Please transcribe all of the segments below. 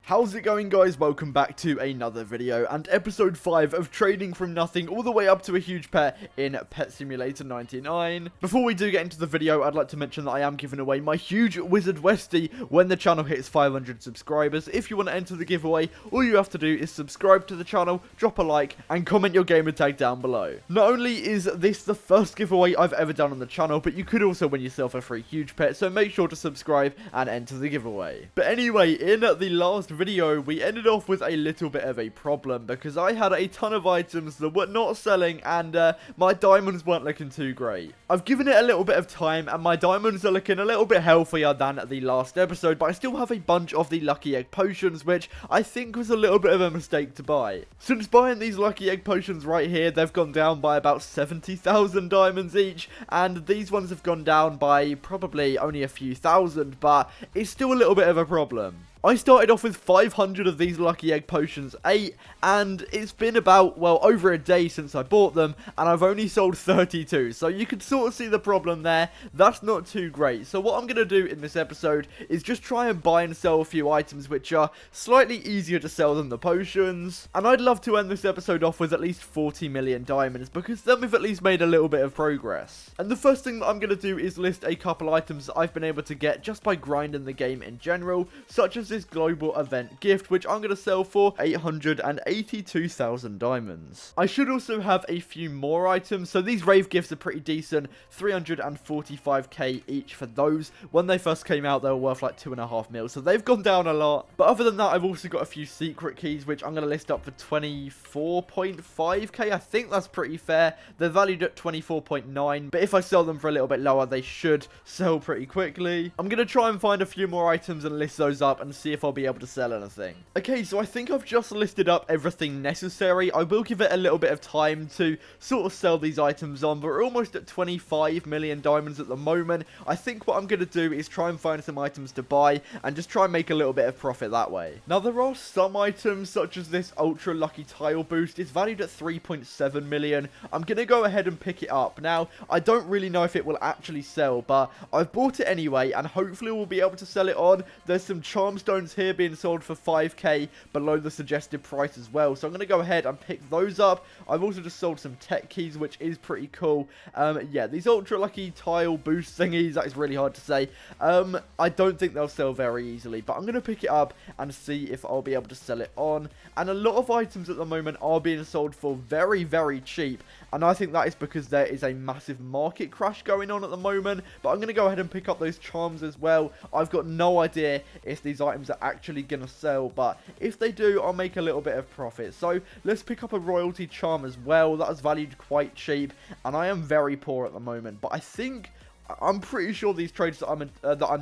How's it going, guys? Welcome back to another video and episode 5 of trading from nothing all the way up to a huge pet in Pet Simulator 99. Before we do get into the video, I'd like to mention that I am giving away my huge Wizard Westie when the channel hits 500 subscribers. If you want to enter the giveaway, all you have to do is subscribe to the channel, drop a like, and comment your gamer tag down below. Not only is this the first giveaway I've ever done on the channel, but you could also win yourself a free huge pet, so make sure to subscribe and enter the giveaway. But anyway, in the last video, we ended off with a little bit of a problem because I had a ton of items that were not selling and my diamonds weren't looking too great. I've given it a little bit of time and my diamonds are looking a little bit healthier than the last episode, but I still have a bunch of the lucky egg potions, which I think was a little bit of a mistake to buy. Since buying these lucky egg potions right here, they've gone down by about 70,000 diamonds each, and these ones have gone down by probably only a few thousand, but it's still a little bit of a problem. I started off with 500 of these lucky egg potions, 8, and it's been about, well, over a day since I bought them, and I've only sold 32, so you can sort of see the problem there. That's not too great. So what I'm going to do in this episode is just try and buy and sell a few items which are slightly easier to sell than the potions, and I'd love to end this episode off with at least 40 million diamonds, because then we've at least made a little bit of progress. And the first thing that I'm going to do is list a couple items that I've been able to get just by grinding the game in general, such as this global event gift, which I'm going to sell for 882,000 diamonds. I should also have a few more items, so these rave gifts are pretty decent, 345k each for those. When they first came out, they were worth like 2.5 mil, so they've gone down a lot. But other than that, I've also got a few secret keys, which I'm going to list up for 24.5k. I think that's pretty fair. They're valued at 24.9, but if I sell them for a little bit lower, they should sell pretty quickly. I'm going to try and find a few more items and list those up and see if I'll be able to sell anything. Okay, so I think I've just listed up everything necessary. I will give it a little bit of time to sort of sell these items on, but we're almost at 25 million diamonds at the moment. I think what I'm going to do is try and find some items to buy and just try and make a little bit of profit that way. Now, there are some items such as this ultra lucky tile boost. It's valued at 3.7 million. I'm going to go ahead and pick it up. Now, I don't really know if it will actually sell, but I've bought it anyway, and hopefully we'll be able to sell it on. There's some charm stones here being sold for 5k below the suggested price as well, so I'm going to go ahead and pick those up. I've also just sold some tech keys, which is pretty cool. Yeah, these ultra lucky tile boost thingies, that is really hard to say. I don't think they'll sell very easily, but I'm going to pick it up and see if I'll be able to sell it on. And a lot of items at the moment are being sold for very, very cheap, and I think that is because there is a massive market crash going on at the moment. But I'm going to go ahead and pick up those charms as well. I've got no idea if these items are actually going to sell, but if they do, I'll make a little bit of profit. So let's pick up a royalty charm as well. That is valued quite cheap, and I am very poor at the moment, but I'm pretty sure these trades that I'm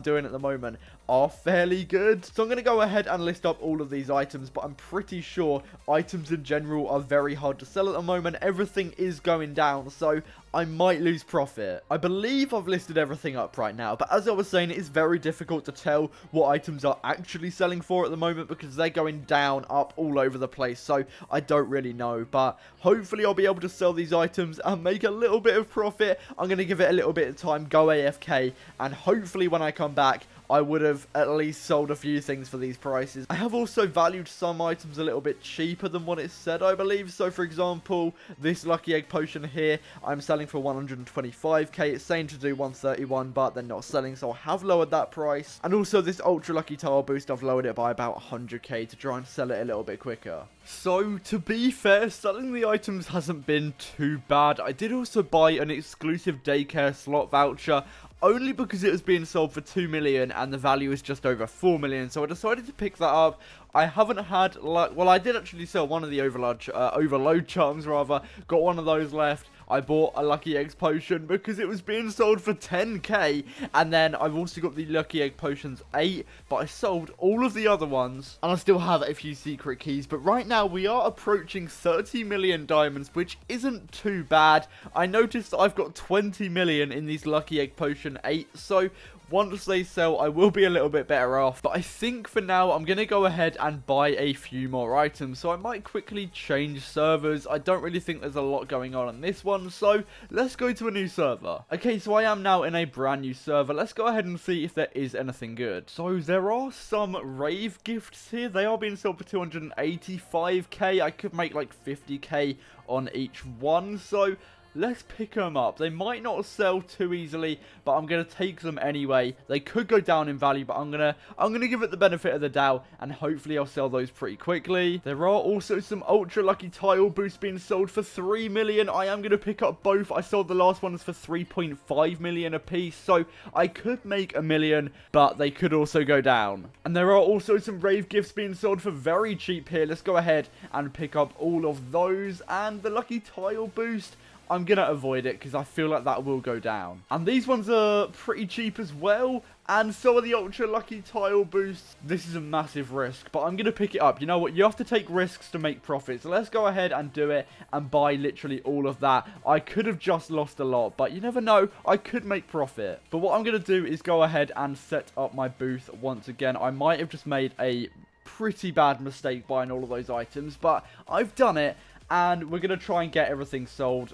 doing at the moment are fairly good. So I'm going to go ahead and list up all of these items, but I'm pretty sure items in general are very hard to sell at the moment. Everything is going down, so I might lose profit. I believe I've listed everything up right now, but as I was saying, it is very difficult to tell what items are actually selling for at the moment because they're going down, up, all over the place, so I don't really know. But hopefully I'll be able to sell these items and make a little bit of profit. I'm going to give it a little bit of time, go AFK, and hopefully when I come back, I would have at least sold a few things for these prices. I have also valued some items a little bit cheaper than what it said, I believe. So, for example, this lucky egg potion here, I'm selling for 125k. It's saying to do 131, but they're not selling, so I have lowered that price. And also this ultra lucky tile boost, I've lowered it by about 100k to try and sell it a little bit quicker. So, to be fair, selling the items hasn't been too bad. I did also buy an exclusive daycare slot voucher, only because it was being sold for 2 million and the value is just over 4 million, so I decided to pick that up. I haven't had luck. Well, I did actually sell one of the overload charms, rather. Got one of those left. I bought a lucky eggs potion because it was being sold for 10k, and then I've also got the lucky egg potions 8, but I sold all of the other ones, and I still have a few secret keys. But right now we are approaching 30 million diamonds, which isn't too bad. I noticed that I've got 20 million in these lucky egg potion 8, so once they sell, I will be a little bit better off. But I think for now, I'm going to go ahead and buy a few more items. So I might quickly change servers. I don't really think there's a lot going on this one. So let's go to a new server. Okay, so I am now in a brand new server. Let's go ahead and see if there is anything good. So there are some rave gifts here. They are being sold for 285k. I could make like 50k on each one. So let's pick them up. They might not sell too easily, but I'm going to take them anyway. They could go down in value, but I'm going to give it the benefit of the doubt, and hopefully I'll sell those pretty quickly. There are also some ultra lucky tile boosts being sold for 3 million. I am going to pick up both. I sold the last ones for 3.5 million a piece, so I could make a million, but they could also go down. And there are also some rave gifts being sold for very cheap here. Let's go ahead and pick up all of those, and the lucky tile boost, I'm going to avoid it because I feel like that will go down. And these ones are pretty cheap as well. And so are the ultra lucky tile boosts. This is a massive risk, but I'm going to pick it up. You know what? You have to take risks to make profits. So let's go ahead and do it and buy literally all of that. I could have just lost a lot, but you never know. I could make profit. But what I'm going to do is go ahead and set up my booth once again. I might have just made a pretty bad mistake buying all of those items, but I've done it. And we're going to try and get everything sold.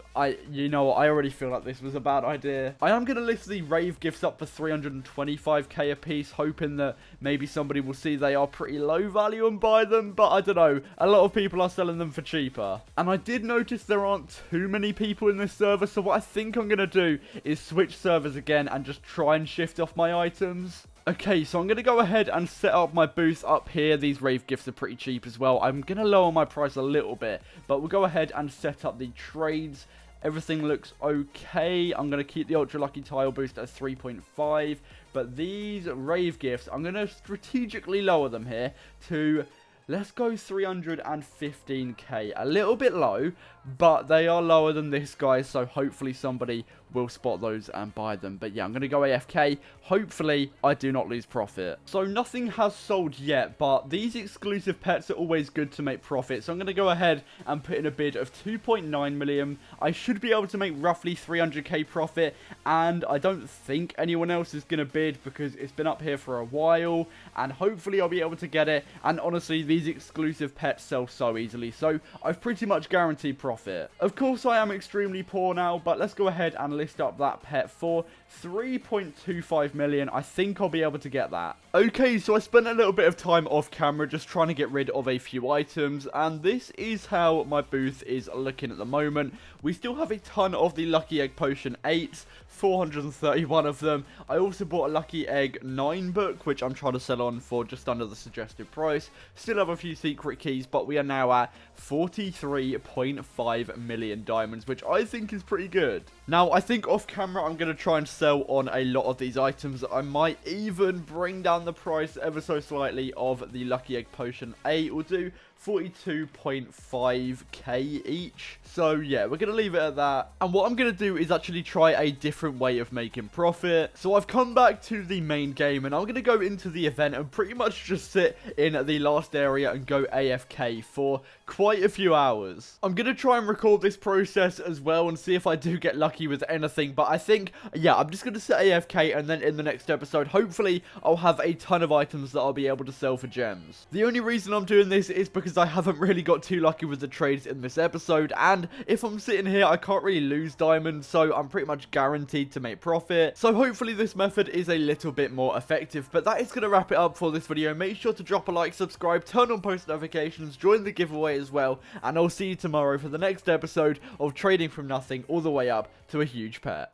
You know what, I already feel like this was a bad idea. I am going to list the rave gifts up for 325k a piece, hoping that maybe somebody will see they are pretty low value and buy them. But I don't know, a lot of people are selling them for cheaper. And I did notice there aren't too many people in this server, so what I think I'm going to do is switch servers again and just try and shift off my items. Okay, so I'm going to go ahead and set up my booth up here. These rave gifts are pretty cheap as well. I'm going to lower my price a little bit, but we'll go ahead and set up the trades. Everything looks okay. I'm going to keep the ultra lucky tile boost at 3.5, but these rave gifts, I'm going to strategically lower them here to, let's go 315k. A little bit low, but they are lower than this guy, so hopefully somebody will spot those and buy them. But yeah, I'm going to go AFK. Hopefully, I do not lose profit. So nothing has sold yet, but these exclusive pets are always good to make profit. So I'm going to go ahead and put in a bid of 2.9 million. I should be able to make roughly 300k profit, and I don't think anyone else is going to bid because it's been up here for a while, and hopefully I'll be able to get it. And honestly, these exclusive pets sell so easily, so I've pretty much guaranteed profit. Of course, I am extremely poor now, but let's go ahead and list up that pet for 3.25 million. I think I'll be able to get that. Okay, so I spent a little bit of time off camera just trying to get rid of a few items, and this is how my booth is looking at the moment. We still have a ton of the Lucky Egg Potion 8s, 431 of them. I also bought a Lucky Egg 9 book, which I'm trying to sell on for just under the suggested price. Still have a few secret keys, but we are now at 43.5 million diamonds, which I think is pretty good. Now, I think off camera, I'm going to try and sell on a lot of these items. I might even bring down the price ever so slightly of the Lucky Egg Potion 8. We'll do 42.5k each. So yeah, we're going to leave it at that. And what I'm going to do is actually try a different way of making profit. So I've come back to the main game, and I'm going to go into the event and pretty much just sit in the last area and go AFK for quite a few hours. I'm going to try and record this process as well and see if I do get lucky with anything. But I think, yeah, I'm just going to sit AFK, and then in the next episode, hopefully I'll have a ton of items that I'll be able to sell for gems. The only reason I'm doing this is because I haven't really got too lucky with the trades in this episode, and if I'm sitting here, I can't really lose diamonds, so I'm pretty much guaranteed to make profit. So hopefully this method is a little bit more effective. But that is going to wrap it up for this video. Make sure to drop a like, subscribe, turn on post notifications, join the giveaway as well, and I'll see you tomorrow for the next episode of Trading from Nothing all the way up to a huge pet.